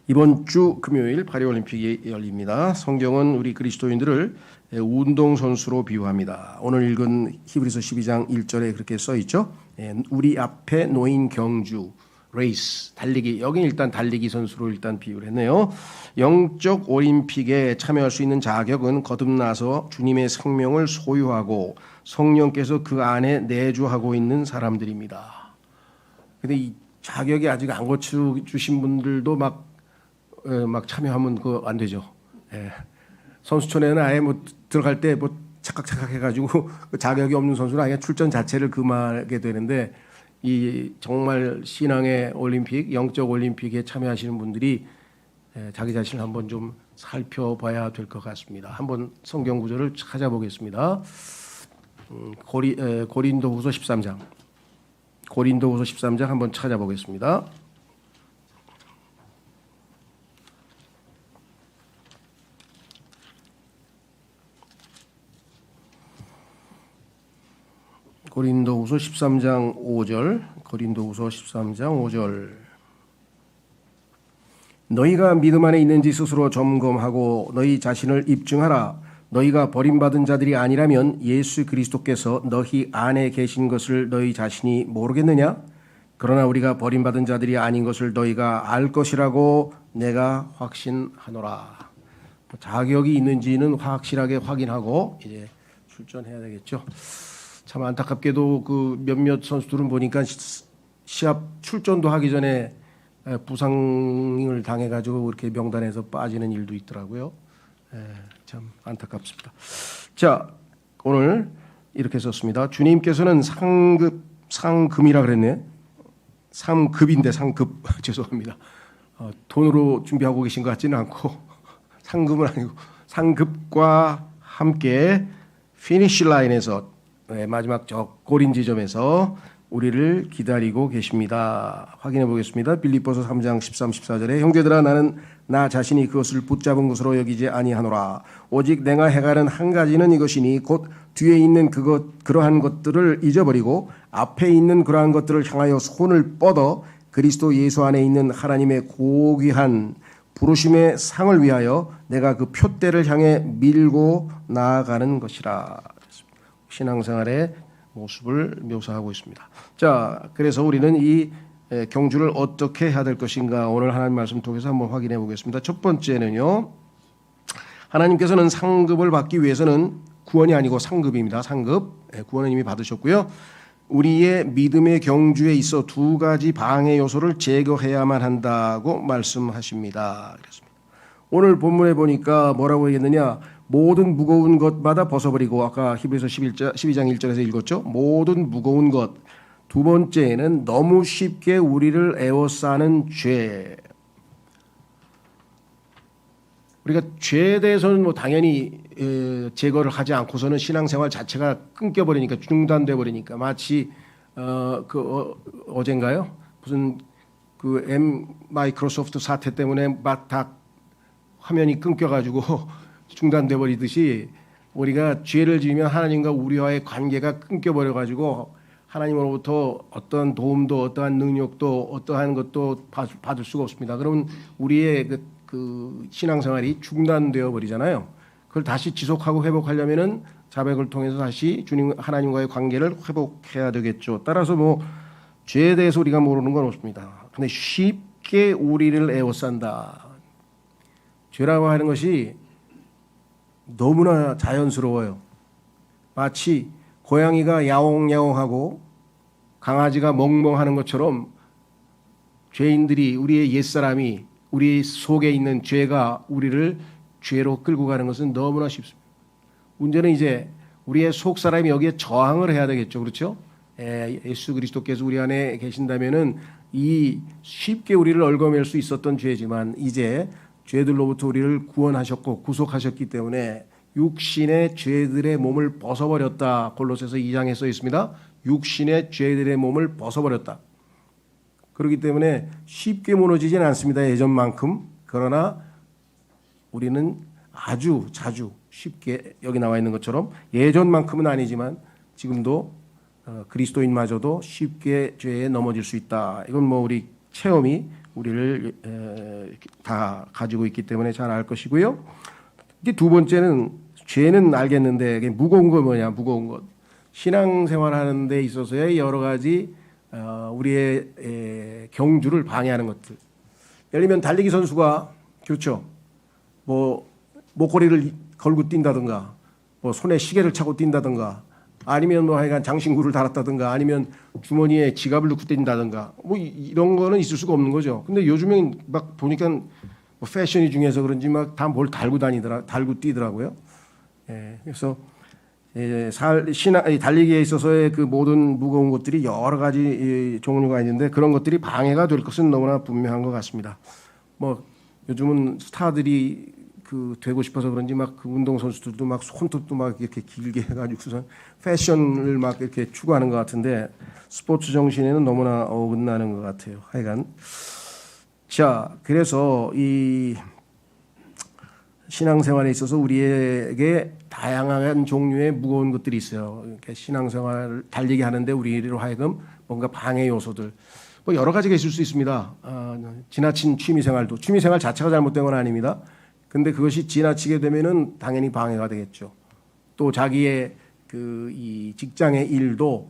이번 주 금요일 파리올림픽이 열립니다. 성경은 우리 그리스도인들을 운동선수로 비유합니다. 오늘 읽은 히브리서 12장 1절에 그렇게 써 있죠. 우리 앞에 놓인 경주, 레이스, 달리기. 여기 일단 달리기 선수로 일단 비유를 했네요. 영적 올림픽에 참여할 수 있는 자격은 거듭나서 주님의 생명을 소유하고 성령께서 그 안에 내주하고 있는 사람들입니다. 근데 이 자격이 아직 안 고쳐주신 분들도 막 참여하면 안 되죠. 예. 선수촌에는 아예 들어갈 때 착각착각 해가지고 자격이 없는 선수는 아예 출전 자체를 금하게 되는데, 이 정말 신앙의 올림픽, 영적 올림픽에 참여하시는 분들이 자기 자신을 한번 좀 살펴봐야 될 것 같습니다. 한번 성경 구절을 찾아보겠습니다. 고린도후서 13장. 고린도후서 13장 한번 찾아보겠습니다. 고린도후서 13장 5절. 고린도후서 13장 5절. 너희가 믿음 안에 있는지 스스로 점검하고 너희 자신을 입증하라. 너희가 버림받은 자들이 아니라면 예수 그리스도께서 너희 안에 계신 것을 너희 자신이 모르겠느냐? 그러나 우리가 버림받은 자들이 아닌 것을 너희가 알 것이라고 내가 확신하노라. 자격이 있는지는 확실하게 확인하고 이제 출전해야 되겠죠. 참 안타깝게도 그 몇몇 선수들은 보니까 시합 출전도 하기 전에 부상을 당해가지고 이렇게 명단에서 빠지는 일도 있더라고요. 참 안타깝습니다. 자, 오늘 이렇게 썼습니다. 주님께서는 상금이라 그랬네. 상급인데 상급 죄송합니다. 돈으로 준비하고 계신 것 같지는 않고 상금은 아니고 상급과 함께 피니시 라인에서 마지막 저 고린 지점에서 우리를 기다리고 계십니다. 확인해 보겠습니다. 빌립보서 3장 13, 14절에 형제들아 나는 나 자신이 그것을 붙잡은 것으로 여기지 아니하노라. 오직 내가 행하는 한 가지는 이것이니 곧 뒤에 있는 그러한 것들을 잊어버리고 앞에 있는 그러한 것들을 향하여 손을 뻗어 그리스도 예수 안에 있는 하나님의 고귀한 부르심의 상을 위하여 내가 그 표대를 향해 밀고 나아가는 것이라. 신앙생활의 모습을 묘사하고 있습니다. 자, 그래서 우리는 이 경주를 어떻게 해야 될 것인가 오늘 하나님 말씀 통해서 한번 확인해 보겠습니다. 첫 번째는요, 하나님께서는 상급을 받기 위해서는 구원이 아니고 상급입니다. 상급. 구원은 이미 받으셨고요. 우리의 믿음의 경주에 있어 두 가지 방해 요소를 제거해야만 한다고 말씀하십니다. 그렇습니다. 오늘 본문에 보니까 뭐라고 얘기했느냐? 모든 무거운 것마다 벗어버리고, 아까 히브리서 12장 1절에서 읽었죠. 모든 무거운 것. 두 번째는 너무 쉽게 우리를 에워싸는 죄. 우리가 죄에 대해서는 당연히 제거를 하지 않고서는 신앙생활 자체가 끊겨버리니까, 중단돼 버리니까, 마치 어젠가요? 무슨 마이크로소프트 사태 때문에 다 화면이 끊겨가지고 중단돼 버리듯이 우리가 죄를 지으면 하나님과 우리와의 관계가 끊겨버려 가지고 하나님으로부터 어떤 도움도 어떠한 능력도 어떠한 것도 받을 수가 없습니다. 그러면 우리의 그 신앙생활이 중단되어 버리잖아요. 그걸 다시 지속하고 회복하려면은 자백을 통해서 다시 주님 하나님과의 관계를 회복해야 되겠죠. 따라서 죄에 대해서 우리가 모르는 건 없습니다. 근데 쉽게 우리를 에워싼다. 죄라고 하는 것이 너무나 자연스러워요. 마치 고양이가 야옹야옹하고 강아지가 멍멍하는 것처럼 죄인들이, 우리의 옛사람이, 우리 속에 있는 죄가 우리를 죄로 끌고 가는 것은 너무나 쉽습니다. 문제는 이제 우리의 속사람이 여기에 저항을 해야 되겠죠. 그렇죠? 예수 그리스도께서 우리 안에 계신다면은 이 쉽게 우리를 얽어맬 수 있었던 죄지만 이제 죄들로부터 우리를 구원하셨고 구속하셨기 때문에 육신의 죄들의 몸을 벗어버렸다. 골로새서 2장에 써 있습니다. 육신의 죄들의 몸을 벗어버렸다. 그렇기 때문에 쉽게 무너지진 않습니다. 예전만큼. 그러나 우리는 아주 자주 쉽게, 여기 나와 있는 것처럼 예전만큼은 아니지만 지금도 그리스도인마저도 쉽게 죄에 넘어질 수 있다. 이건 우리 체험이 우리를 다 가지고 있기 때문에 잘 알 것이고요. 이제 두 번째는 죄는 알겠는데 무거운 거 뭐냐? 무거운 것. 신앙생활 하는 데 있어서의 여러 가지 우리의 경주를 방해하는 것들. 예를 들면 달리기 선수가 그렇죠. 뭐 목걸이를 걸고 뛴다든가, 뭐 손에 시계를 차고 뛴다든가, 아니면 뭐 하여간 장신구를 달았다든가, 아니면 주머니에 지갑을 넣고 뛴다든가, 뭐 이런 거는 있을 수가 없는 거죠. 근데 요즘엔 막 보니까 뭐 패션이 중요해서 그런지 막 다 뭘 달고 뛰더라고요. 예, 그래서 달리기에 있어서의 그 모든 무거운 것들이 여러 가지 종류가 있는데 그런 것들이 방해가 될 것은 너무나 분명한 것 같습니다. 뭐 요즘은 스타들이 되고 싶어서 그런지 막 그 운동 선수들도 막 손톱도 막 이렇게 길게 해가지고선 패션을 막 이렇게 추구하는 것 같은데 스포츠 정신에는 너무나 어긋나는 것 같아요. 하여간 자, 그래서 이 신앙생활에 있어서 우리에게 다양한 종류의 무거운 것들이 있어요. 이렇게 신앙생활 달리기 하는데 우리로 하여금 뭔가 방해 요소들 뭐 여러 가지가 있을 수 있습니다. 지나친 취미생활 자체가 잘못된 건 아닙니다. 근데 그것이 지나치게 되면은 당연히 방해가 되겠죠. 또 자기의 이 직장의 일도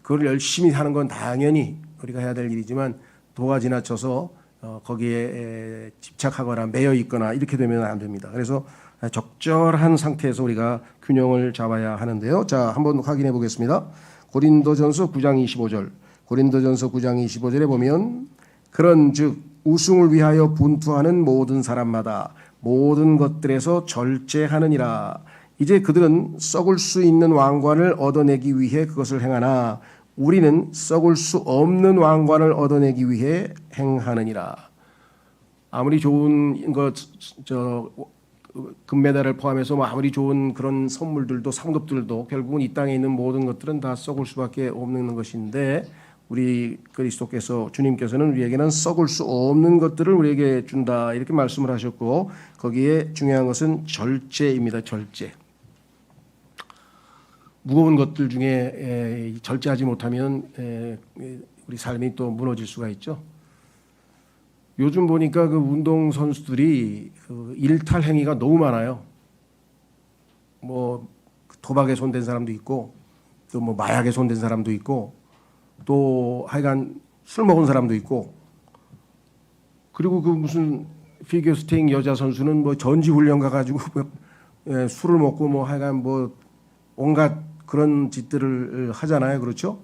그걸 열심히 하는 건 당연히 우리가 해야 될 일이지만 도가 지나쳐서 거기에 집착하거나 매여 있거나 이렇게 되면 안 됩니다. 그래서 적절한 상태에서 우리가 균형을 잡아야 하는데요. 자, 한번 확인해 보겠습니다. 고린도전서 9장 25절. 고린도전서 9장 25절에 보면 그런즉 우승을 위하여 분투하는 모든 사람마다 모든 것들에서 절제하느니라. 이제 그들은 썩을 수 있는 왕관을 얻어내기 위해 그것을 행하나 우리는 썩을 수 없는 왕관을 얻어내기 위해 행하느니라. 아무리 좋은 금메달을 포함해서 아무리 좋은 그런 선물들도 상급들도 결국은 이 땅에 있는 모든 것들은 다 썩을 수밖에 없는 것인데 우리 그리스도께서 주님께서는 우리에게는 썩을 수 없는 것들을 우리에게 준다 이렇게 말씀을 하셨고 거기에 중요한 것은 절제입니다. 절제. 무거운 것들 중에 절제하지 못하면 우리 삶이 또 무너질 수가 있죠. 요즘 보니까 그 운동 선수들이 일탈 행위가 너무 많아요. 뭐 도박에 손댄 사람도 있고 또 뭐 마약에 손댄 사람도 있고 또 하여간 술 먹은 사람도 있고 그리고 그 무슨 피겨스케이팅 여자 선수는 뭐 전지 훈련 가가지고 술을 먹고 뭐 하여간 뭐 온갖 그런 짓들을 하잖아요. 그렇죠?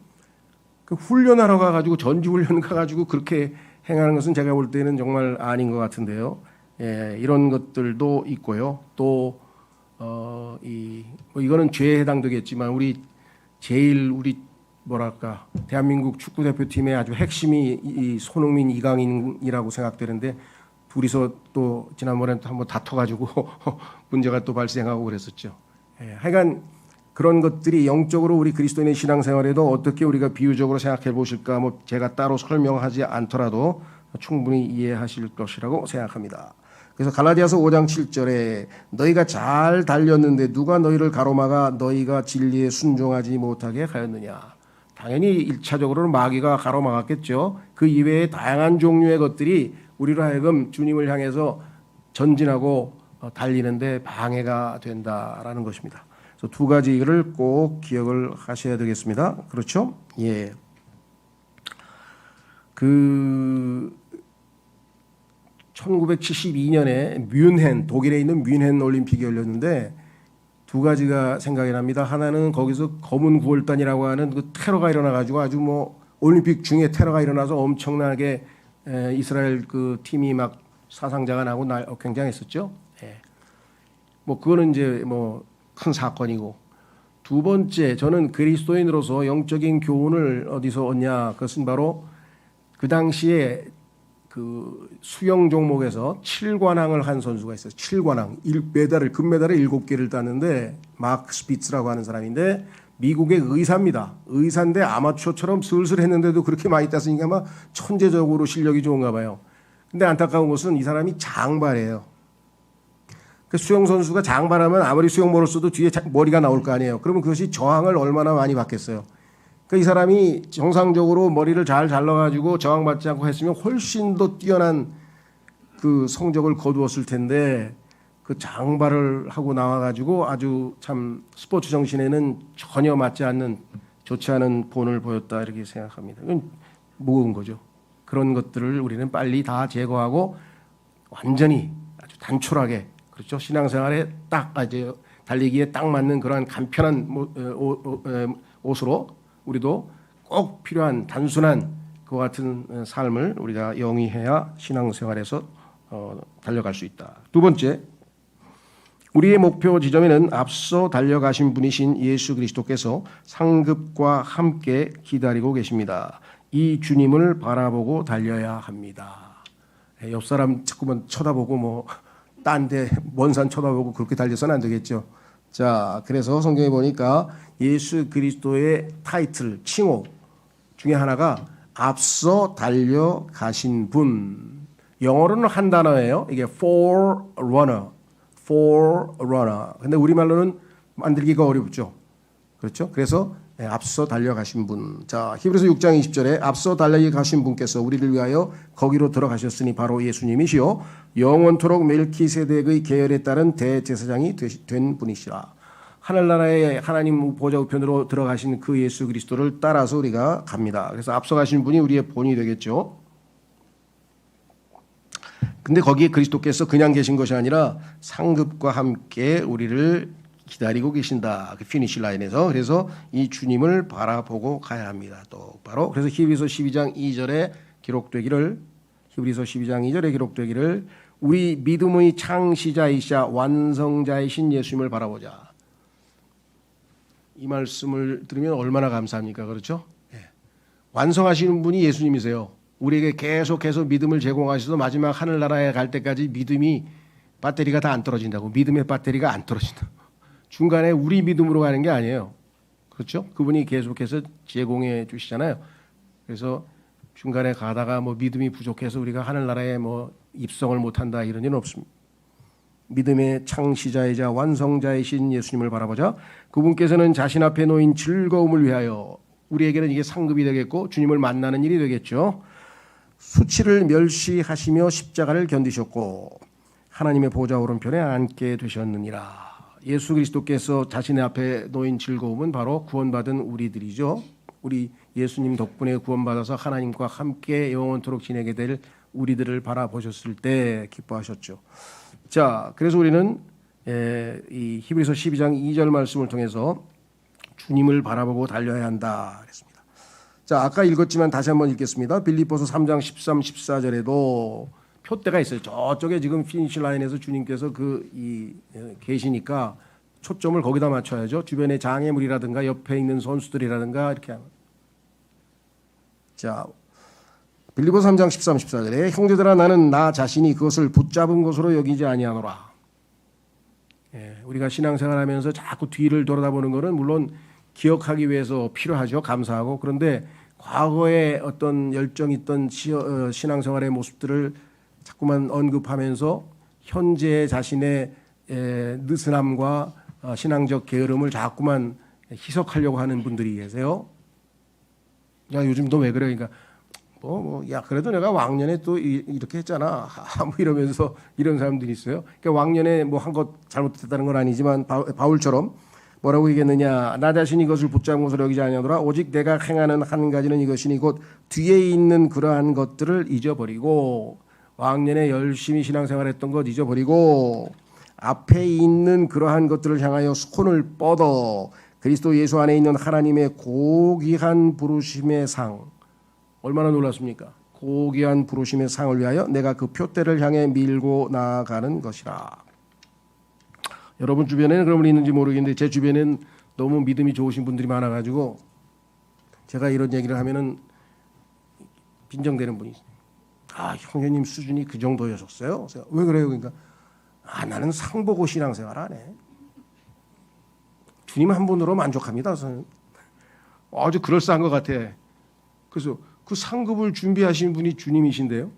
그 훈련하러 가가지고 전지 훈련 가가지고 그렇게 행하는 것은 제가 볼 때는 정말 아닌 것 같은데요. 예, 이런 것들도 있고요. 또 이거는 죄에 해당되겠지만 우리 뭐랄까 대한민국 축구 대표팀의 아주 핵심이 이 손흥민, 이강인이라고 생각되는데 둘이서 또 지난번에 한번 다퉈가지고 문제가 또 발생하고 그랬었죠. 예, 하여간 그런 것들이 영적으로 우리 그리스도인의 신앙생활에도 어떻게 우리가 비유적으로 생각해 보실까 뭐 제가 따로 설명하지 않더라도 충분히 이해하실 것이라고 생각합니다. 그래서 갈라디아서 5장 7절에 너희가 잘 달렸는데 누가 너희를 가로막아 너희가 진리에 순종하지 못하게 하였느냐. 당연히 1차적으로는 마귀가 가로막았겠죠. 그 이외에 다양한 종류의 것들이 우리로 하여금 주님을 향해서 전진하고 달리는데 방해가 된다라는 것입니다. 그래서 두 가지를 꼭 기억을 하셔야 되겠습니다. 그렇죠? 예. 1972년에 독일에 있는 뮌헨 올림픽이 열렸는데 두 가지가 생각이 납니다. 하나는 거기서 검은 9월단이라고 하는 그 테러가 일어나가지고 아주 뭐 올림픽 중에 테러가 일어나서 엄청나게 이스라엘 그 팀이 막 사상자가 나고 굉장했었죠. 예. 뭐 그거는 이제 뭐 큰 사건이고 두 번째 저는 그리스도인으로서 영적인 교훈을 어디서 얻냐 그것은 바로 그 당시에 그 수영 종목에서 7관왕을 한 선수가 있어요. 7관왕 금메달을 7개를 땄는데 마크 스피츠라고 하는 사람인데 미국의 의사입니다. 의사인데 아마추어처럼 슬슬 했는데도 그렇게 많이 땄으니까 아마 천재적으로 실력이 좋은가 봐요. 근데 안타까운 것은 이 사람이 장발이에요. 그 수영 선수가 장발하면 아무리 수영모를 써도 뒤에 머리가 나올 거 아니에요. 그러면 그것이 저항을 얼마나 많이 받겠어요. 이 사람이 정상적으로 머리를 잘 잘라가지고 저항받지 않고 했으면 훨씬 더 뛰어난 그 성적을 거두었을 텐데 그 장발을 하고 나와가지고 아주 참 스포츠 정신에는 전혀 맞지 않는 좋지 않은 본을 보였다 이렇게 생각합니다. 이건 무거운 거죠. 그런 것들을 우리는 빨리 다 제거하고 완전히 아주 단촐하게 그렇죠. 신앙생활에 딱 이제 달리기에 딱 맞는 그러한 간편한 옷으로 우리도 꼭 필요한 단순한 그와 같은 삶을 우리가 영위해야 신앙생활에서 달려갈 수 있다. 두 번째, 우리의 목표 지점에는 앞서 달려가신 분이신 예수 그리스도께서 상급과 함께 기다리고 계십니다. 이 주님을 바라보고 달려야 합니다. 옆 사람 자꾸만 쳐다보고 뭐 딴 데 먼 산 쳐다보고 그렇게 달려서는 안 되겠죠. 자, 그래서 성경에 보니까 예수 그리스도의 타이틀, 칭호 중에 하나가 앞서 달려가신 분. 영어로는 한 단어예요. 이게 forerunner. 근데 우리말로는 만들기가 어렵죠. 그렇죠? 그래서 앞서 달려가신 분. 자, 히브리서 6장 20절에 앞서 달려가신 분께서 우리를 위하여 거기로 들어가셨으니 바로 예수님이시요 영원토록 멜키세덱의 계열에 따른 대제사장이 된 분이시라. 하늘나라의 하나님 보좌 우편으로 들어가신 그 예수 그리스도를 따라서 우리가 갑니다. 그래서 앞서 가신 분이 우리의 본이 되겠죠. 근데 거기에 그리스도께서 그냥 계신 것이 아니라 상급과 함께 우리를 기다리고 계신다. 그 피니시 라인에서. 그래서 이 주님을 바라보고 가야 합니다. 똑바로. 그래서 히브리서 12장 2절에 기록되기를 우리 믿음의 창시자이시자 완성자이신 예수님을 바라보자. 이 말씀을 들으면 얼마나 감사합니까? 그렇죠? 예. 완성하시는 분이 예수님이세요. 우리에게 계속해서 믿음을 제공하셔서 마지막 하늘나라에 갈 때까지 믿음이 배터리가 다 안 떨어진다고. 믿음의 배터리가 안 떨어진다. 중간에 우리 믿음으로 가는 게 아니에요. 그렇죠? 그분이 계속해서 제공해 주시잖아요. 그래서 중간에 가다가 뭐 믿음이 부족해서 우리가 하늘나라에 뭐 입성을 못한다 이런 일은 없습니다. 믿음의 창시자이자 완성자이신 예수님을 바라보자. 그분께서는 자신 앞에 놓인 즐거움을 위하여 우리에게는 이게 상급이 되겠고 주님을 만나는 일이 되겠죠. 수치를 멸시하시며 십자가를 견디셨고 하나님의 보좌 오른편에 앉게 되셨느니라. 예수 그리스도께서 자신의 앞에 놓인 즐거움은 바로 구원받은 우리들이죠. 우리 예수님 덕분에 구원받아서 하나님과 함께 영원토록 지내게 될 우리들을 바라보셨을 때 기뻐하셨죠. 자, 그래서 우리는 이 히브리서 12장 2절 말씀을 통해서 주님을 바라보고 달려야 한다 그랬습니다. 자, 아까 읽었지만 다시 한번 읽겠습니다. 빌립보서 3장 13, 14절에도 표대가 있어요. 저쪽에 지금 피니시 라인에서 주님께서 계시니까 초점을 거기다 맞춰야죠. 주변에 장애물이라든가 옆에 있는 선수들이라든가 이렇게 하면. 자, 빌립보서 3장 13, 14절에 형제들아 나는 나 자신이 그것을 붙잡은 것으로 여기지 아니하노라. 우리가 신앙생활하면서 자꾸 뒤를 돌아다보는 것은 물론 기억하기 위해서 필요하죠. 감사하고. 그런데 과거에 어떤 열정 있던 신앙생활의 모습들을 자꾸만 언급하면서 현재 자신의 느슨함과 신앙적 게으름을 자꾸만 희석하려고 하는 분들이 계세요. 야, 요즘 너 왜 그래? 그러니까 야, 그래도 내가 왕년에 또 이렇게 했잖아. 뭐 이러면서 이런 사람들이 있어요. 그러니까 왕년에 뭐 한 것 잘못했다는 건 아니지만 바울처럼 뭐라고 얘기했느냐? 나 자신이 이것을 붙잡은 것으로 여기지 아니하노라. 오직 내가 행하는 한 가지는 이것이니 곧 뒤에 있는 그러한 것들을 잊어버리고 왕년에 열심히 신앙생활했던 것 잊어버리고 앞에 있는 그러한 것들을 향하여 손을 뻗어 그리스도 예수 안에 있는 하나님의 고귀한 부르심의 상. 얼마나 놀랐습니까? 고귀한 부르심의 상을 위하여 내가 그 표대를 향해 밀고 나아가는 것이라. 여러분 주변에는 그런 분이 있는지 모르겠는데 제 주변에는 너무 믿음이 좋으신 분들이 많아가지고 제가 이런 얘기를 하면은 빈정대는 분이 있어요. 아, 형제님 수준이 그 정도였었어요. 왜 그래요? 그러니까 나는 상 보고 신앙생활 안 해. 주님 한 분으로 만족합니다. 저는 아주 그럴싸한 것 같아. 그래서 그 상급을 준비하신 분이 주님이신데요.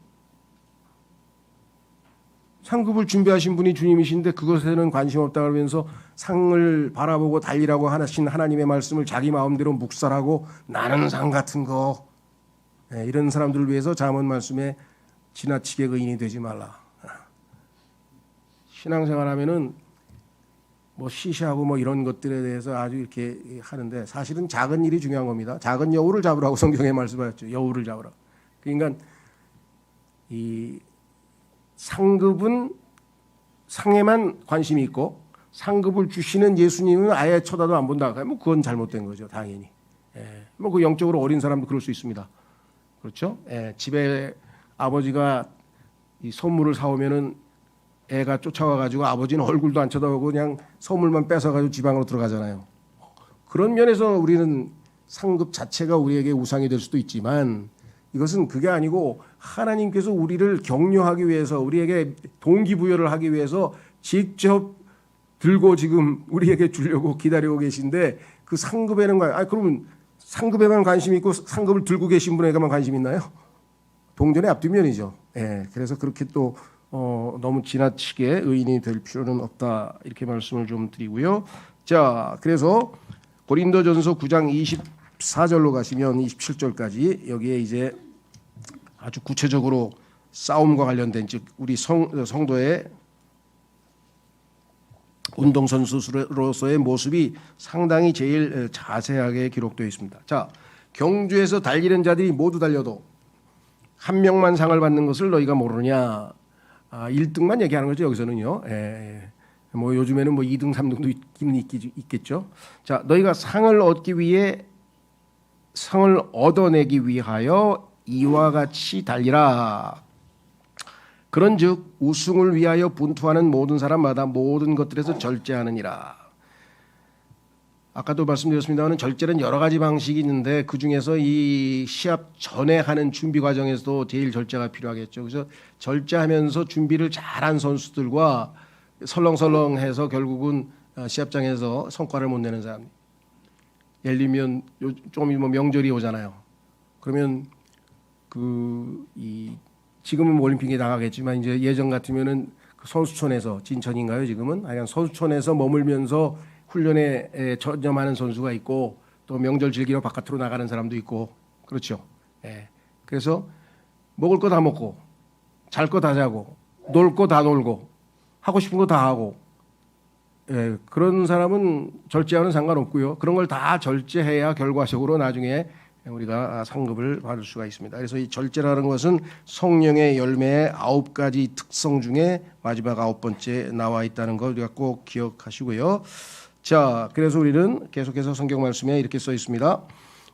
상급을 준비하신 분이 주님이신데 그것에는 관심 없다 그러면서 상을 바라보고 달리라고 하신 하나님의 말씀을 자기 마음대로 묵살하고 나는 상 같은 거, 이런 사람들을 위해서 잠언 말씀에 지나치게 의인이 되지 말라. 신앙생활하면은 뭐 시시하고 뭐 이런 것들에 대해서 아주 이렇게 하는데 사실은 작은 일이 중요한 겁니다. 작은 여우를 잡으라고 성경에 말씀하셨죠. 여우를 잡으라. 그러니까 이 상급은 상에만 관심이 있고 상급을 주시는 예수님은 아예 쳐다도 안 본다. 뭐 그건 잘못된 거죠, 당연히. 뭐 그 영적으로 어린 사람도 그럴 수 있습니다. 그렇죠? 집에 아버지가 이 선물을 사오면은 애가 쫓아와가지고 아버지는 얼굴도 안 쳐다보고 그냥 선물만 뺏어가지고 지방으로 들어가잖아요. 그런 면에서 우리는 상급 자체가 우리에게 우상이 될 수도 있지만 이것은 그게 아니고 하나님께서 우리를 격려하기 위해서 우리에게 동기부여를 하기 위해서 직접 들고 지금 우리에게 주려고 기다리고 계신데 그 상급에는 그러면 상급에만 관심이 있고 상급을 들고 계신 분에게만 관심 있나요? 동전의 앞뒷면이죠. 그래서 그렇게 또 너무 지나치게 의인이 될 필요는 없다 이렇게 말씀을 좀 드리고요. 자, 그래서 고린도전서 9장 24절로 가시면 27절까지 여기에 이제 아주 구체적으로 싸움과 관련된 즉 우리 성도의 운동선수로서의 모습이 상당히 제일 자세하게 기록되어 있습니다. 자, 경주에서 달리는 자들이 모두 달려도 한 명만 상을 받는 것을 너희가 모르느냐. 1등만 얘기하는 거죠. 여기서는요. 뭐 요즘에는 뭐 2등, 3등도 있겠죠. 자, 너희가 상을 얻어내기 위하여 이와 같이 달리라. 그런즉 우승을 위하여 분투하는 모든 사람마다 모든 것들에서 절제하느니라. 아까도 말씀드렸습니다만 절제는 여러 가지 방식이 있는데 그 중에서 이 시합 전에 하는 준비 과정에서도 제일 절제가 필요하겠죠. 그래서 절제하면서 준비를 잘한 선수들과 설렁설렁해서 결국은 시합장에서 성과를 못 내는 사람. 예를 들면 조금 뭐 명절이 오잖아요. 그러면 지금은 올림픽에 나가겠지만 이제 예전 같으면은 그 선수촌에서 진천인가요? 지금은 하여간 선수촌에서 머물면서 훈련에 전념하는 선수가 있고 또 명절 즐기러 바깥으로 나가는 사람도 있고 그렇죠. 그래서 먹을 거 다 먹고 잘 거 다 자고 놀 거 다 놀고 하고 싶은 거 다 하고 그런 사람은 절제하는 상관없고요. 그런 걸 다 절제해야 결과적으로 나중에 우리가 상급을 받을 수가 있습니다. 그래서 이 절제라는 것은 성령의 열매의 9가지 특성 중에 마지막 9번째 나와 있다는 걸 우리가 꼭 기억하시고요. 자, 그래서 우리는 계속해서 성경 말씀에 이렇게 써 있습니다.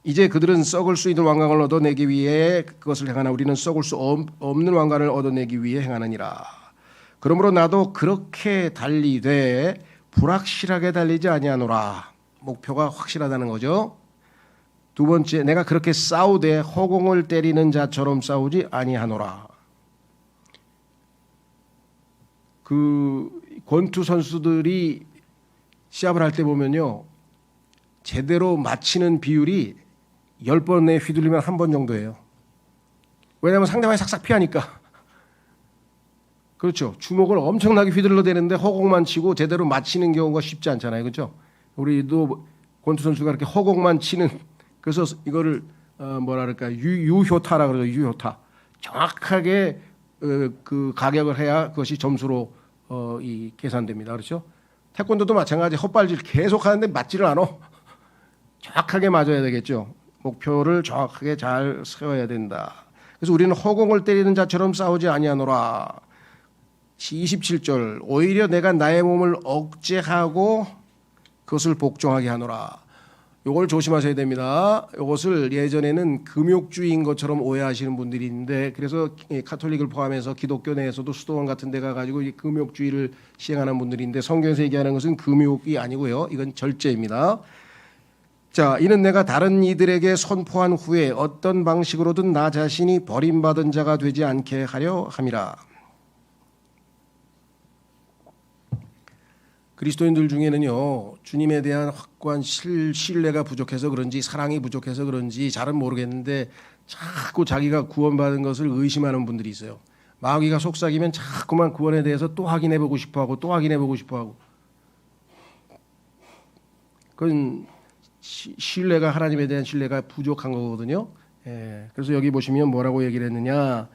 이제 그들은 썩을 수 있는 왕관을 얻어내기 위해 그것을 행하나 우리는 썩을 수 없는 왕관을 얻어내기 위해 행하느니라. 그러므로 나도 그렇게 달리되 불확실하게 달리지 아니하노라. 목표가 확실하다는 거죠. 두 번째, 내가 그렇게 싸우되 허공을 때리는 자처럼 싸우지 아니하노라. 그 권투 선수들이 시합을 할 때 보면요, 제대로 맞히는 비율이 10번에 휘둘리면 한 번 정도예요. 왜냐하면 상대방이 싹싹 피하니까. 그렇죠. 주먹을 엄청나게 휘둘러대는데 허공만 치고 제대로 맞히는 경우가 쉽지 않잖아요. 그렇죠. 우리도 권투 선수가 이렇게 허공만 치는, 그래서 이거를 뭐랄까 유효타라 그러죠. 유효타. 정확하게 그 가격을 해야 그것이 점수로 이 계산됩니다. 그렇죠. 태권도도 마찬가지. 헛발질 계속 하는데 맞지를 않아. 정확하게 맞아야 되겠죠. 목표를 정확하게 잘 세워야 된다. 그래서 우리는 허공을 때리는 자처럼 싸우지 아니하노라. 27절, 오히려 내가 나의 몸을 억제하고 그것을 복종하게 하노라. 이걸 조심하셔야 됩니다. 이것을 예전에는 금욕주의인 것처럼 오해하시는 분들이 있는데, 그래서 카톨릭을 포함해서 기독교 내에서도 수도원 같은 데 가가지고 이 금욕주의를 시행하는 분들인데, 성경에서 얘기하는 것은 금욕이 아니고요. 이건 절제입니다. 자, 이는 내가 다른 이들에게 선포한 후에 어떤 방식으로든 나 자신이 버림받은 자가 되지 않게 하려 함이라. 그리스도인들 중에는요, 주님에 대한 확고한 신뢰가 부족해서 그런지 사랑이 부족해서 그런지 잘은 모르겠는데 자꾸 자기가 구원받은 것을 의심하는 분들이 있어요. 마귀가 속삭이면 자꾸만 구원에 대해서 또 확인해보고 싶어하고 또 확인해보고 싶어하고, 그건 신뢰가, 하나님에 대한 신뢰가 부족한 거거든요. 그래서 여기 보시면 뭐라고 얘기를 했느냐,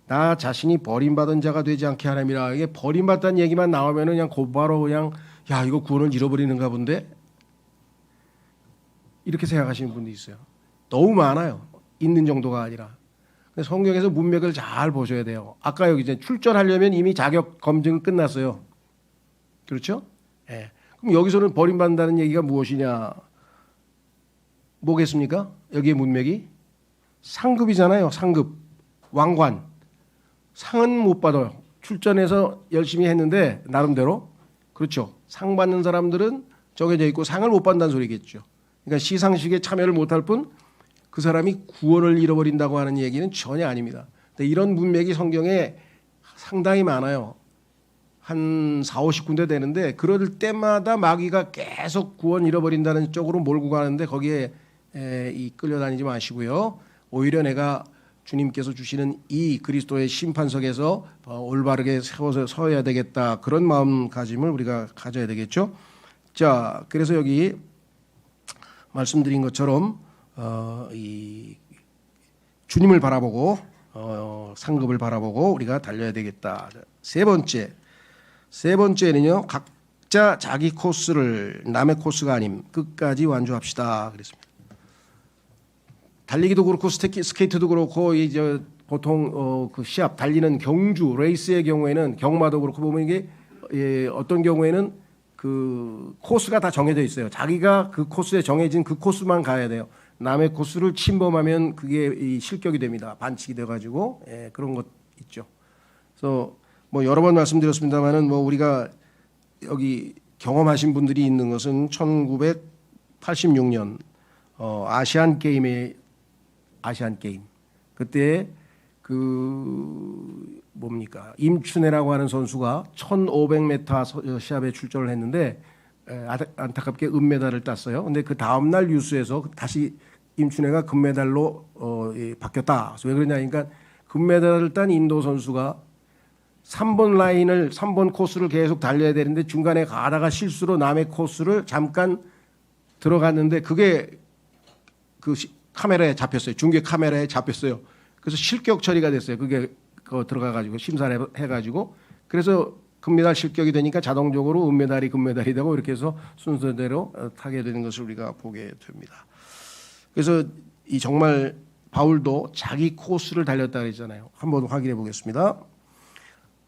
나 자신이 버림받은 자가 되지 않게 하람이라. 이게 버림받다는 얘기만 나오면 그냥 곧바로 그냥 야, 이거 구원을 잃어버리는가 본데, 이렇게 생각하시는 분도 있어요. 너무 많아요. 있는 정도가 아니라. 성경에서 문맥을 잘 보셔야 돼요. 아까 여기 이제 출전하려면 이미 자격 검증 끝났어요. 그렇죠? 그럼 여기서는 버림받는다는 얘기가 무엇이냐? 뭐겠습니까? 여기에 문맥이 상급이잖아요. 상급, 왕관. 상은 못 받아요. 출전해서 열심히 했는데 나름대로. 그렇죠. 상 받는 사람들은 정해져 있고 상을 못 받는다는 소리겠죠. 그러니까 시상식에 참여를 못할 뿐 그 사람이 구원을 잃어버린다고 하는 얘기는 전혀 아닙니다. 근데 이런 문맥이 성경에 상당히 많아요. 한 4, 50군데 되는데 그럴 때마다 마귀가 계속 구원 잃어버린다는 쪽으로 몰고 가는데 거기에 끌려다니지 마시고요. 오히려 내가 주님께서 주시는 이 그리스도의 심판석에서 올바르게 세워서 서야 되겠다, 그런 마음가짐을 우리가 가져야 되겠죠. 자, 그래서 여기 말씀드린 것처럼 이 주님을 바라보고 상급을 바라보고 우리가 달려야 되겠다. 세 번째는요, 각자 자기 코스를 남의 코스가 아님 끝까지 완주합시다 그랬습니다. 달리기도 그렇고 스케이트도 그렇고 이제 보통 그 시합 달리는 경주 레이스의 경우에는 경마도 그렇고 보면 이게 어떤 경우에는 그 코스가 다 정해져 있어요. 자기가 그 코스에 정해진 그 코스만 가야 돼요. 남의 코스를 침범하면 그게 이 실격이 됩니다. 반칙이 돼가지고 그런 것 있죠. 그래서 뭐 여러 번 말씀드렸습니다만은 뭐 우리가 여기 경험하신 분들이 있는 것은 1986년 아시안 게임 그때 그 뭡니까 임춘애라고 하는 선수가 1500m 시합에 출전을 했는데 안타깝게 은메달을 땄어요. 근데 그 다음 날 뉴스에서 다시 임춘애가 금메달로 바뀌었다. 그래서 왜 그러냐, 그러니까 금메달을 딴 인도 선수가 3번 코스를 계속 달려야 되는데 중간에 가다가 실수로 남의 코스를 잠깐 들어갔는데 그게 그 카메라에 잡혔어요. 중계 카메라에 잡혔어요. 그래서 실격 처리가 됐어요. 그게 들어가가지고 심사를 해가지고, 그래서 금메달 실격이 되니까 자동적으로 은메달이 금메달이 되고 이렇게 해서 순서대로 타게 되는 것을 우리가 보게 됩니다. 그래서 이 정말 바울도 자기 코스를 달렸다 그랬잖아요. 한번 확인해 보겠습니다.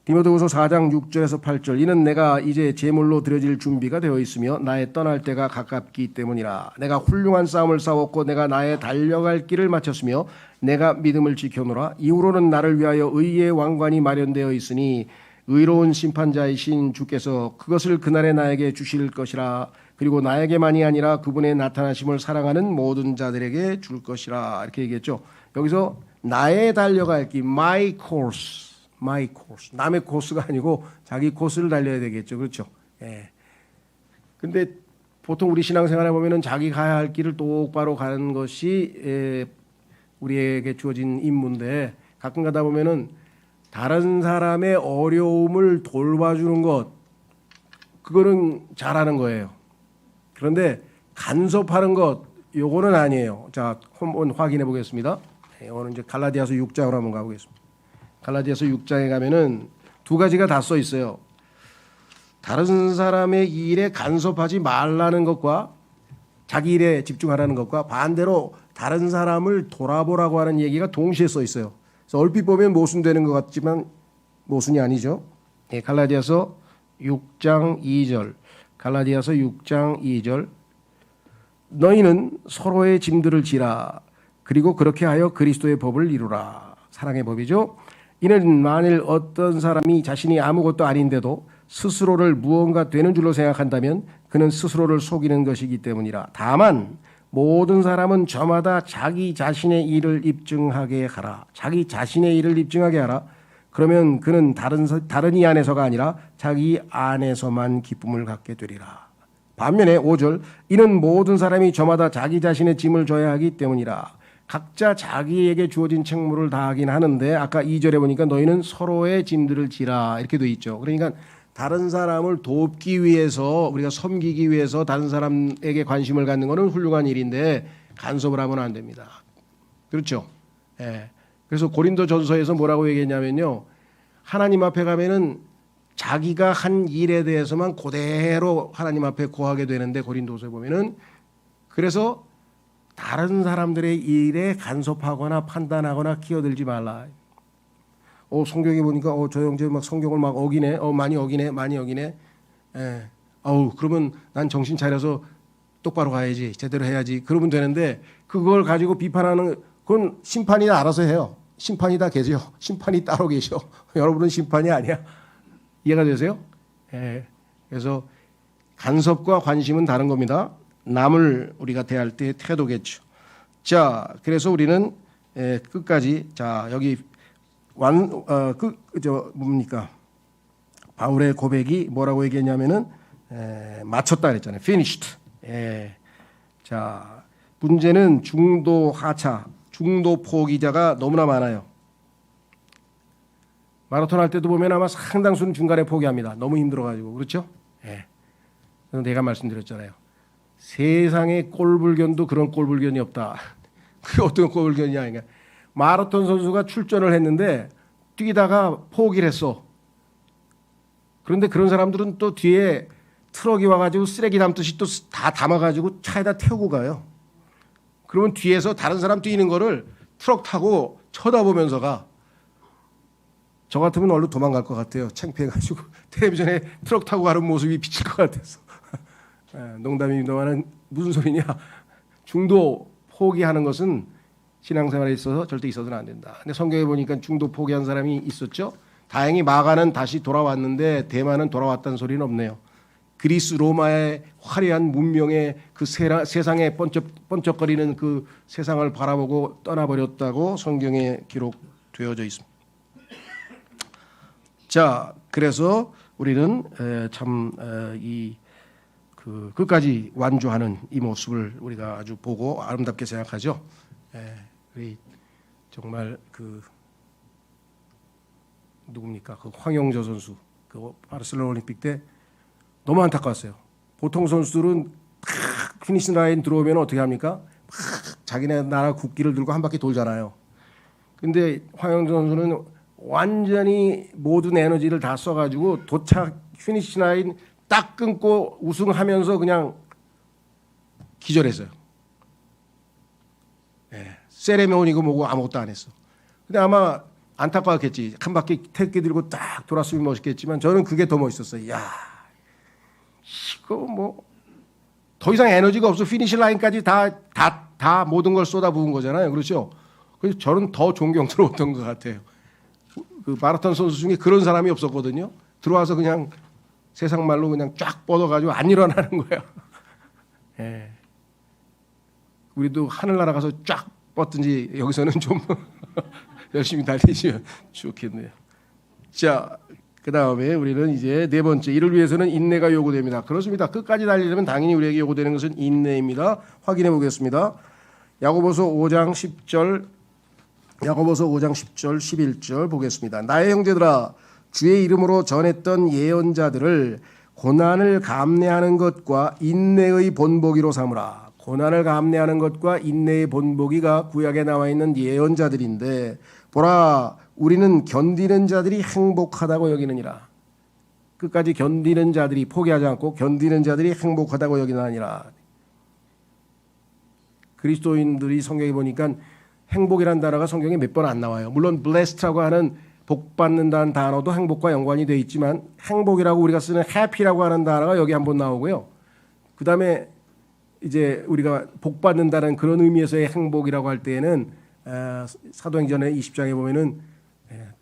디모데후서 4장 6절에서 8절. 이는 내가 이제 제물로 드려질 준비가 되어 있으며 나의 떠날 때가 가깝기 때문이라. 내가 훌륭한 싸움을 싸웠고 내가 나의 달려갈 길을 마쳤으며 내가 믿음을 지켜노라. 이후로는 나를 위하여 의의 왕관이 마련되어 있으니 의로운 심판자이신 주께서 그것을 그날에 나에게 주실 것이라. 그리고 나에게만이 아니라 그분의 나타나심을 사랑하는 모든 자들에게 줄 것이라. 이렇게 얘기했죠. 여기서 나의 달려갈 길, my course. 남의 코스가 아니고 자기 코스를 달려야 되겠죠. 그렇죠. 근데 보통 우리 신앙생활에 보면은 자기 가야 할 길을 똑바로 가는 것이 우리에게 주어진 임무인데, 가끔 가다 보면은 다른 사람의 어려움을 돌봐주는 것, 그거는 잘하는 거예요. 그런데 간섭하는 것, 요거는 아니에요. 자, 한번 확인해 보겠습니다. 오늘 이제 갈라디아서 6장으로 한번 가보겠습니다. 갈라디아서 6장에 가면은 두 가지가 다 써 있어요. 다른 사람의 일에 간섭하지 말라는 것과 자기 일에 집중하라는 것과 반대로 다른 사람을 돌아보라고 하는 얘기가 동시에 써 있어요. 그래서 얼핏 보면 모순되는 것 같지만 모순이 아니죠. 갈라디아서 6장 2절. 갈라디아서 6장 2절. 너희는 서로의 짐들을 지라. 그리고 그렇게 하여 그리스도의 법을 이루라. 사랑의 법이죠. 이는 만일 어떤 사람이 자신이 아무것도 아닌데도 스스로를 무언가 되는 줄로 생각한다면 그는 스스로를 속이는 것이기 때문이라. 다만 모든 사람은 저마다 자기 자신의 일을 입증하게 하라. 자기 자신의 일을 입증하게 하라. 그러면 그는 다른 이 안에서가 아니라 자기 안에서만 기쁨을 갖게 되리라. 반면에 5절. 이는 모든 사람이 저마다 자기 자신의 짐을 져야 하기 때문이라. 각자 자기에게 주어진 책무를 다하긴 하는데 아까 2절에 보니까 너희는 서로의 짐들을 지라 이렇게 돼 있죠. 그러니까 다른 사람을 돕기 위해서 우리가 섬기기 위해서 다른 사람에게 관심을 갖는 것은 훌륭한 일인데 간섭을 하면 안 됩니다. 그렇죠? 예. 그래서 고린도전서에서 뭐라고 얘기했냐면요. 하나님 앞에 가면은 자기가 한 일에 대해서만 그대로 하나님 앞에 고하게 되는데 고린도서에 보면은 그래서 다른 사람들의 일에 간섭하거나 판단하거나 끼어들지 말라. 성경에 보니까 저 형제 막 성경을 막 어기네. 많이 어기네. 예. 그러면 난 정신 차려서 똑바로 가야지. 제대로 해야지. 그러면 되는데 그걸 가지고 비판하는 그건 심판이 다 알아서 해요. 심판이 다 계세요. 심판이 따로 계셔. 여러분은 심판이 아니야. 이해가 되세요? 예. 그래서 간섭과 관심은 다른 겁니다. 남을 우리가 대할 때의 태도겠죠. 자, 그래서 우리는 끝까지 자 여기 뭡니까? 바울의 고백이 뭐라고 얘기했냐면은 마쳤다 그랬잖아요. finished. 자, 문제는 중도 하차, 중도 포기자가 너무나 많아요. 마라톤 할 때도 보면 아마 상당수는 중간에 포기합니다. 너무 힘들어가지고 그렇죠? 그래서 내가 말씀드렸잖아요. 세상에 꼴불견도 그런 꼴불견이 없다. 그게 어떤 꼴불견이냐? 그러니까 마라톤 선수가 출전을 했는데 뛰다가 포기를 했어. 그런데 그런 사람들은 또 뒤에 트럭이 와가지고 쓰레기 담듯이 또 다 담아가지고 차에다 태우고 가요. 그러면 뒤에서 다른 사람 뛰는 거를 트럭 타고 쳐다보면서 가. 저 같으면 얼른 도망갈 것 같아요. 창피해가지고 텔레비전에 트럭 타고 가는 모습이 비칠 것 같아서. 농담입니다만 무슨 소리냐. 중도 포기하는 것은 신앙생활에 있어서 절대 있어서는 안 된다. 근데 성경에 보니까 중도 포기한 사람이 있었죠. 다행히 마가는 다시 돌아왔는데 대만은 돌아왔다는 소리는 없네요. 그리스 로마의 화려한 문명의 그 세상에 번쩍거리는 그 세상을 바라보고 떠나버렸다고 성경에 기록되어져 있습니다. 자, 그래서 우리는 참 끝까지 완주하는 이 모습을 우리가 아주 보고 아름답게 생각하죠. 우리 정말 누굽니까? 그 황영조 선수 그 바르셀로나 올림픽 때 너무 안타까웠어요. 보통 선수들은 피니시 라인 들어오면 어떻게 합니까? 자기네 나라 국기를 들고 한 바퀴 돌잖아요. 근데 황영조 선수는 완전히 모든 에너지를 다 써가지고 도착 피니시 라인 딱 끊고 우승하면서 그냥 기절했어요. 세레모니고 뭐고 아무것도 안 했어. 근데 아마 안타까웠겠지. 한 바퀴 태극기 들고 딱 돌았으면 멋있겠지만 저는 그게 더 멋있었어요. 야, 이거 뭐 더 이상 에너지가 없어. 피니시 라인까지 다 모든 걸 쏟아부은 거잖아요. 그렇죠? 그래서 저는 더 존경스러웠던 것 같아요. 그 마라톤 선수 중에 그런 사람이 없었거든요. 들어와서 그냥 세상 말로 그냥 쫙 뻗어가지고 안 일어나는 거야. 우리도 하늘나라 가서 쫙 뻗든지 여기서는 좀 열심히 달리시면 좋겠네요. 자, 그 다음에 우리는 이제 네 번째, 이를 위해서는 인내가 요구됩니다. 그렇습니다. 끝까지 달리려면 당연히 우리에게 요구되는 것은 인내입니다. 확인해 보겠습니다. 야고보서 5장 10절, 11절 보겠습니다. 나의 형제들아, 주의 이름으로 전했던 예언자들을 고난을 감내하는 것과 인내의 본보기로 삼으라. 고난을 감내하는 것과 인내의 본보기가 구약에 나와 있는 예언자들인데, 보라, 우리는 견디는 자들이 행복하다고 여기느니라. 끝까지 견디는 자들이, 포기하지 않고 견디는 자들이 행복하다고 여기느니라. 그리스도인들이 성경에 보니까 행복이라는 단어가 성경에 몇 번 안 나와요. 물론 blessed라고 하는 복받는다는 단어도 행복과 연관이 되어 있지만 행복이라고 우리가 쓰는 happy라고 하는 단어가 여기 한번 나오고요. 그 다음에 이제 우리가 복받는다는 그런 의미에서의 행복이라고 할 때에는 사도행전의 20장에 보면은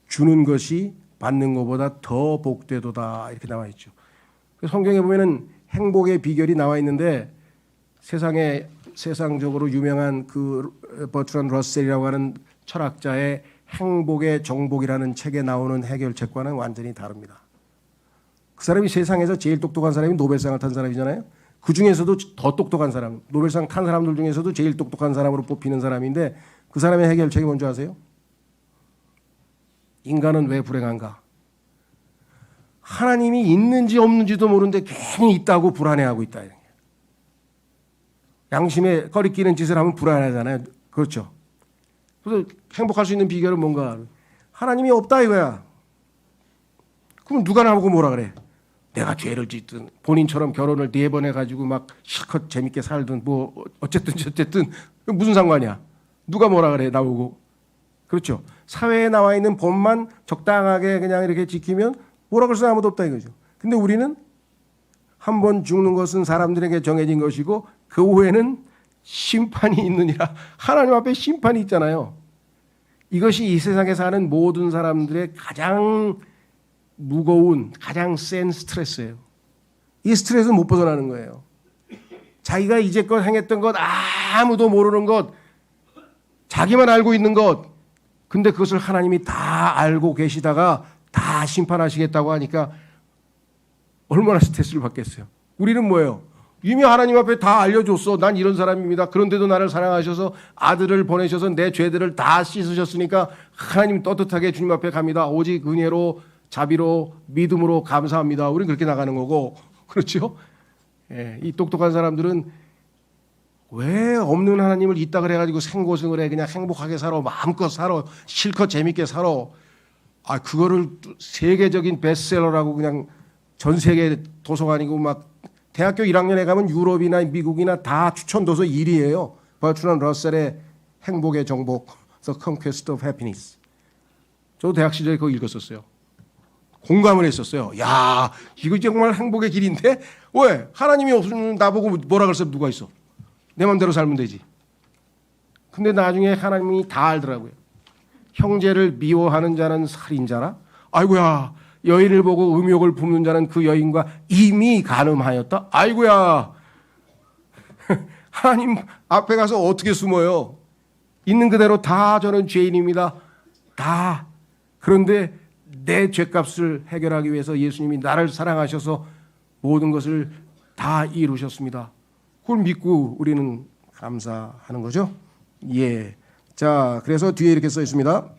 주는 것이 받는 것보다 더 복되도다 이렇게 나와 있죠. 성경에 보면은 행복의 비결이 나와 있는데 세상적으로 유명한 그 버트런 러셀이라고 하는 철학자의 행복의 정복이라는 책에 나오는 해결책과는 완전히 다릅니다. 그 사람이 세상에서 제일 똑똑한 사람이 노벨상을 탄 사람이잖아요. 그 중에서도 더 똑똑한 사람, 노벨상 탄 사람들 중에서도 제일 똑똑한 사람으로 뽑히는 사람인데 그 사람의 해결책이 뭔지 아세요? 인간은 왜 불행한가? 하나님이 있는지 없는지도 모르는데 괜히 있다고 불안해하고 있다. 양심에 꺼리끼는 짓을 하면 불안하잖아요. 그렇죠. 그래서 행복할 수 있는 비결은 뭔가? 하나님이 없다 이거야. 그럼 누가 나보고 뭐라 그래? 내가 죄를 짓든 본인처럼 결혼을 4번 해가지고 막 실컷 재밌게 살든 뭐 어쨌든 무슨 상관이야? 누가 뭐라 그래 나보고? 그렇죠. 사회에 나와 있는 법만 적당하게 그냥 이렇게 지키면 뭐라 그럴 사람 아무도 없다 이거죠. 근데 우리는 한 번 죽는 것은 사람들에게 정해진 것이고 그 후에는 심판이 있느니라. 하나님 앞에 심판이 있잖아요. 이것이 이 세상에 사는 모든 사람들의 가장 무거운, 가장 센 스트레스예요. 이 스트레스는 못 벗어나는 거예요. 자기가 이제껏 행했던 것, 아무도 모르는 것, 자기만 알고 있는 것, 근데 그것을 하나님이 다 알고 계시다가 다 심판하시겠다고 하니까 얼마나 스트레스를 받겠어요. 우리는 뭐예요? 이미 하나님 앞에 다 알려줬어. 난 이런 사람입니다. 그런데도 나를 사랑하셔서 아들을 보내셔서 내 죄들을 다 씻으셨으니까 하나님 떳떳하게 주님 앞에 갑니다. 오직 은혜로, 자비로, 믿음으로 감사합니다. 우리는 그렇게 나가는 거고. 그렇죠? 예, 이 똑똑한 사람들은 왜 없는 하나님을 있다 그래가지고 생고생을 해. 그냥 행복하게 살아. 마음껏 살아. 실컷 재밌게 살아. 그거를 세계적인 베스트셀러라고 그냥 전 세계 도서관이고 막 대학교 1학년에 가면 유럽이나 미국이나 다 추천도서 1위예요. 버트런 러셀의 행복의 정복, The Conquest of Happiness. 저도 대학 시절에 그거 읽었었어요. 공감을 했었어요. 야, 이거 정말 행복의 길인데? 왜? 하나님이 없으면 나보고 뭐라 그랬어? 누가 있어? 내 맘대로 살면 되지. 근데 나중에 하나님이 다 알더라고요. 형제를 미워하는 자는 살인자라? 아이고야, 여인을 보고 음욕을 품는 자는 그 여인과 이미 간음하였다? 아이고야, 하나님 앞에 가서 어떻게 숨어요? 있는 그대로 다 저는 죄인입니다. 다. 그런데 내 죄값을 해결하기 위해서 예수님이 나를 사랑하셔서 모든 것을 다 이루셨습니다. 그걸 믿고 우리는 감사하는 거죠. 예. 자, 그래서 뒤에 이렇게 써 있습니다.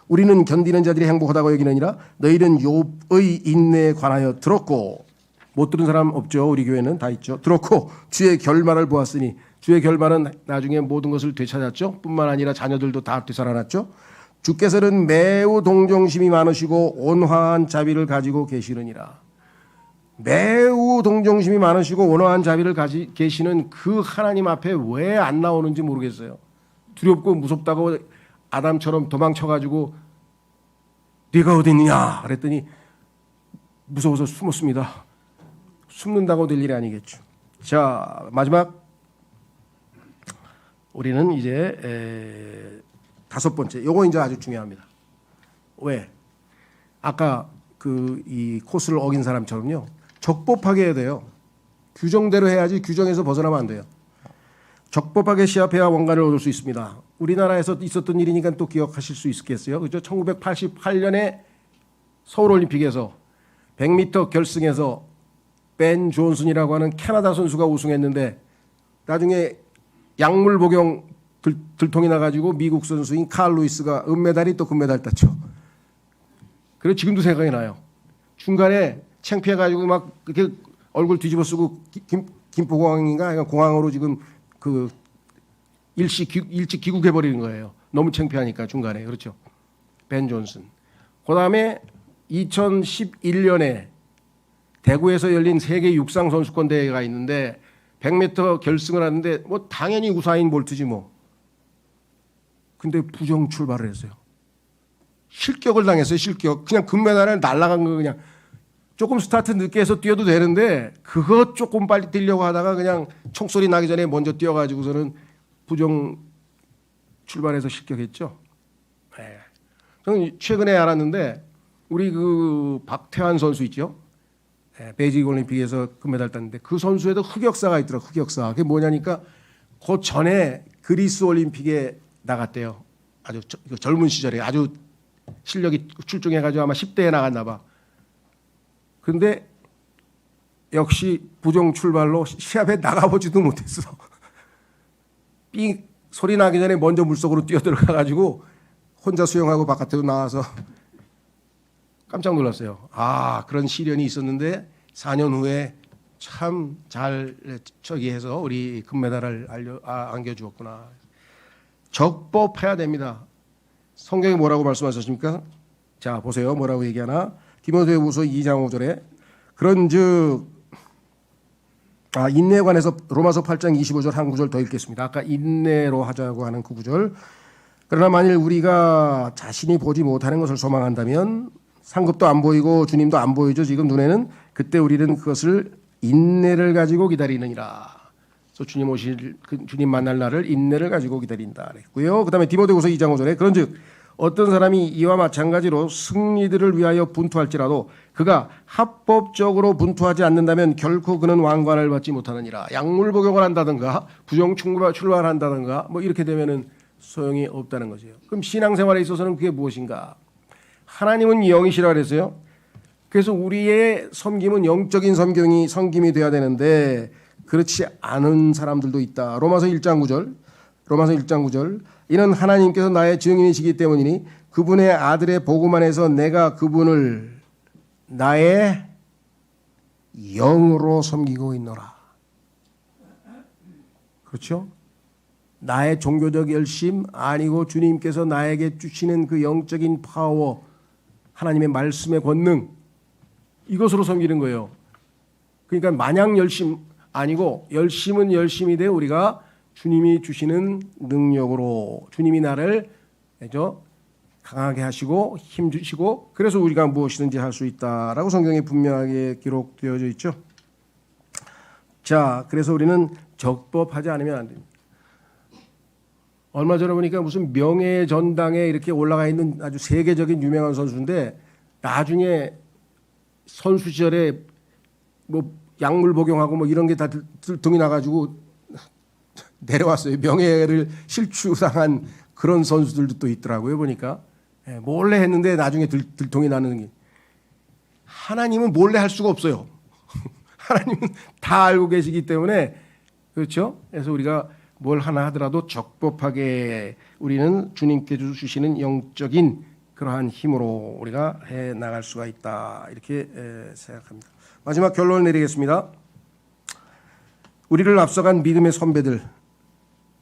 우리는 견디는 자들이 행복하다고 여기느니라. 너희는 욥의 인내에 관하여 들었고, 못 들은 사람 없죠. 우리 교회는 다 있죠. 들었고 주의 결말을 보았으니, 주의 결말은 나중에 모든 것을 되찾았죠. 뿐만 아니라 자녀들도 다 되살아났죠. 주께서는 매우 동정심이 많으시고 온화한 자비를 가지고 계시느니라. 매우 동정심이 많으시고 온화한 자비를 가지고 계시는 그 하나님 앞에 왜 안 나오는지 모르겠어요. 두렵고 무섭다고 아담처럼 도망쳐가지고 네가 어디 있느냐 그랬더니 무서워서 숨었습니다. 숨는다고 될 일이 아니겠죠. 자, 마지막 우리는 이제 5번째. 요거 이제 아주 중요합니다. 왜? 아까 이 코스를 어긴 사람처럼요. 적법하게 해야 돼요. 규정대로 해야지 규정에서 벗어나면 안 돼요. 적법하게 시합해야 원관을 얻을 수 있습니다. 우리나라에서 있었던 일이니까 또 기억하실 수 있겠어요. 그죠? 1988년에 서울올림픽에서 100m 결승에서 벤 존슨이라고 하는 캐나다 선수가 우승했는데 나중에 약물 복용 들통이 나가지고 미국 선수인 칼 루이스가 은메달이 또 금메달 땄죠. 그래서 지금도 생각이 나요. 중간에 창피해가지고 막 이렇게 얼굴 뒤집어 쓰고 김포공항인가 공항으로 지금 일찍 귀국해버리는 거예요. 너무 창피하니까 중간에. 그렇죠. 벤 존슨. 그 다음에 2011년에 대구에서 열린 세계 육상 선수권 대회가 있는데 100m 결승을 하는데 뭐 당연히 우사인 볼트지 뭐. 근데 부정 출발을 했어요. 실격을 당했어요. 실격. 그냥 금메달을 날아간 거 그냥. 조금 스타트 늦게 해서 뛰어도 되는데 그거 조금 빨리 뛰려고 하다가 그냥 총소리 나기 전에 먼저 뛰어가지고서는 부정 출발해서 실격했죠. 네. 저는 최근에 알았는데 우리 박태환 선수 있죠. 네, 베이징 올림픽에서 금메달 땄는데 그 선수에도 흑역사가 있더라고요. 흑역사. 그게 뭐냐니까 그 전에 그리스 올림픽에 나갔대요. 아주 젊은 시절에 아주 실력이 출중해가지고 아마 10대에 나갔나 봐. 그런데 역시 부정 출발로 시합에 나가보지도 못했어. 소리 나기 전에 먼저 물속으로 뛰어들어가 가지고 혼자 수영하고 바깥으로 나와서 깜짝 놀랐어요. 아, 그런 시련이 있었는데 4년 후에 참 잘 저기 해서 우리 금메달을 안겨주었구나. 적법해야 됩니다. 성경에 뭐라고 말씀하셨습니까? 자, 보세요. 뭐라고 얘기하나? 디모데후서 2장 5절에 그런즉 인내에 관해서 로마서 8장 25절 한 구절 더 읽겠습니다. 아까 인내로 하자고 하는 그 구절. 그러나 만일 우리가 자신이 보지 못하는 것을 소망한다면 상급도 안 보이고 주님도 안 보이죠. 지금 눈에는. 그때 우리는 그것을 인내를 가지고 기다리느니라. 그래서 주님 오실 주님 만날 날을 인내를 가지고 기다린다 그랬고요. 그다음에 디모데후서 2장 5절에 그런즉 어떤 사람이 이와 마찬가지로 승리들을 위하여 분투할지라도 그가 합법적으로 분투하지 않는다면 결코 그는 왕관을 받지 못하느니라. 약물복용을 한다든가 부정 출발한다든가 뭐 이렇게 되면은 소용이 없다는 거죠. 그럼 신앙생활에 있어서는 그게 무엇인가? 하나님은 영이시라 그랬어요. 그래서 우리의 섬김은 영적인 섬김이 돼야 되는데 그렇지 않은 사람들도 있다. 로마서 1장 9절 이는 하나님께서 나의 증인이시기 때문이니 그분의 아들의 복음 안에서 내가 그분을 나의 영으로 섬기고 있노라. 그렇죠? 나의 종교적 열심 아니고 주님께서 나에게 주시는 그 영적인 파워, 하나님의 말씀의 권능, 이것으로 섬기는 거예요. 그러니까 마냥 열심 아니고 열심은 열심이 돼 우리가 주님이 주시는 능력으로 주님이 나를 강하게 하시고 힘 주시고 그래서 우리가 무엇이든지 할 수 있다라고 성경에 분명하게 기록되어져 있죠. 자, 그래서 우리는 적법하지 않으면 안 됩니다. 얼마 전에 보니까 무슨 명예 전당에 이렇게 올라가 있는 아주 세계적인 유명한 선수인데 나중에 선수 시절에 뭐 약물 복용하고 뭐 이런 게 다 들통이 나가지고 내려왔어요. 명예를 실추상한 그런 선수들도 또 있더라고요. 보니까 몰래 했는데 나중에 들통이 나는 게. 하나님은 몰래 할 수가 없어요. 하나님은 다 알고 계시기 때문에 그렇죠. 그래서 우리가 뭘 하나 하더라도 적법하게 우리는 주님께 주시는 영적인 그러한 힘으로 우리가 해 나갈 수가 있다 이렇게 생각합니다. 마지막 결론을 내리겠습니다. 우리를 앞서간 믿음의 선배들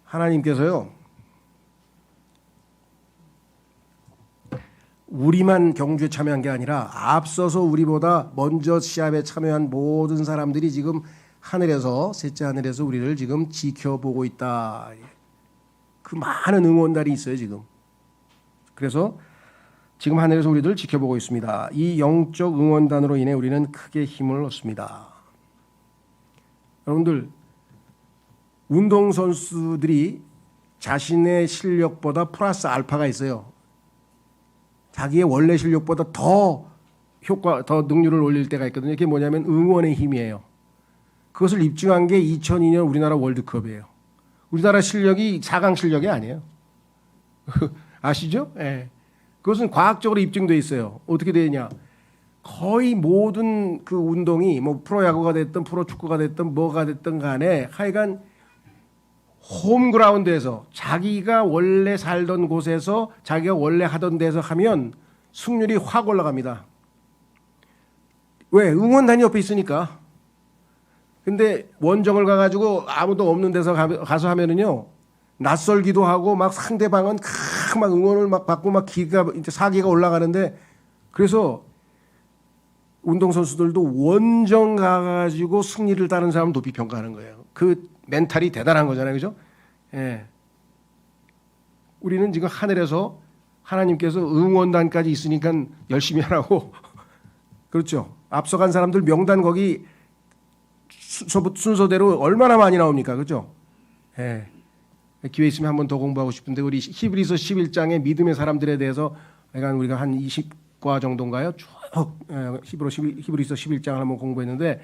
하나님께서요 우리만 경주에 참여한 게 아니라 앞서서 우리보다 먼저 시합에 참여한 모든 사람들이 지금 하늘에서 셋째 하늘에서 우리를 지금 지켜보고 있다. 그 많은 응원단이 있어요 지금. 그래서 지금 하늘에서 우리들 지켜보고 있습니다. 이 영적 응원단으로 인해 우리는 크게 힘을 얻습니다. 여러분들 운동선수들이 자신의 실력보다 플러스 알파가 있어요. 자기의 원래 실력보다 더 능률을 올릴 때가 있거든요. 그게 뭐냐면 응원의 힘이에요. 그것을 입증한 게 2002년 우리나라 월드컵이에요. 우리나라 실력이 4강 실력이 아니에요. 아시죠? 예. 그것은 과학적으로 입증돼 있어요. 어떻게 되냐? 거의 모든 그 운동이 뭐 프로야구가 됐든 프로축구가 됐든 뭐가 됐든 간에 하여간 홈그라운드에서 자기가 원래 살던 곳에서 자기가 원래 하던 데서 하면 승률이 확 올라갑니다. 왜? 응원단이 옆에 있으니까. 근데 원정을 가가지고 아무도 없는 데서 가서 하면은요 낯설기도 하고 막 상대방은 막 응원을 막 받고 막 이제 사기가 올라가는데 그래서 운동선수들도 원정 가가지고 승리를 따는 사람 높이 평가하는 거예요. 그 멘탈이 대단한 거잖아요. 그죠? 예. 우리는 지금 하늘에서 하나님께서 응원단까지 있으니까 열심히 하라고. 그렇죠. 앞서간 사람들 명단 거기 순서대로 얼마나 많이 나옵니까? 그죠? 예. 기회 있으면 한 번 더 공부하고 싶은데 우리 히브리서 11장의 믿음의 사람들에 대해서 우리가 한 20과 정도인가요? 쭉 히브리서 11장을 한번 공부했는데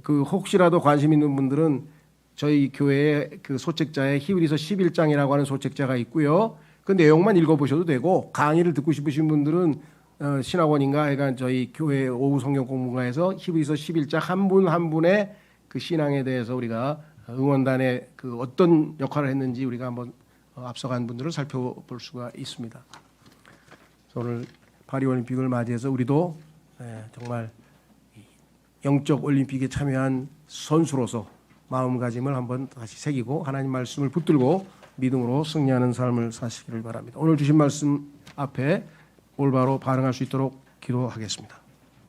그 혹시라도 관심 있는 분들은 저희 교회의 그 소책자에 히브리서 11장이라고 하는 소책자가 있고요. 그 내용만 읽어보셔도 되고 강의를 듣고 싶으신 분들은 신학원인가 저희 교회 오후 성경 공부가에서 히브리서 11장 한 분 한 분의 그 신앙에 대해서 우리가 응원단의 그 어떤 역할을 했는지 우리가 한번 앞서간 분들을 살펴볼 수가 있습니다. 오늘 파리올림픽을 맞이해서 우리도 정말 영적 올림픽에 참여한 선수로서 마음가짐을 한번 다시 새기고 하나님 말씀을 붙들고 믿음으로 승리하는 삶을 사시기를 바랍니다. 오늘 주신 말씀 앞에 올바로 반응할 수 있도록 기도하겠습니다.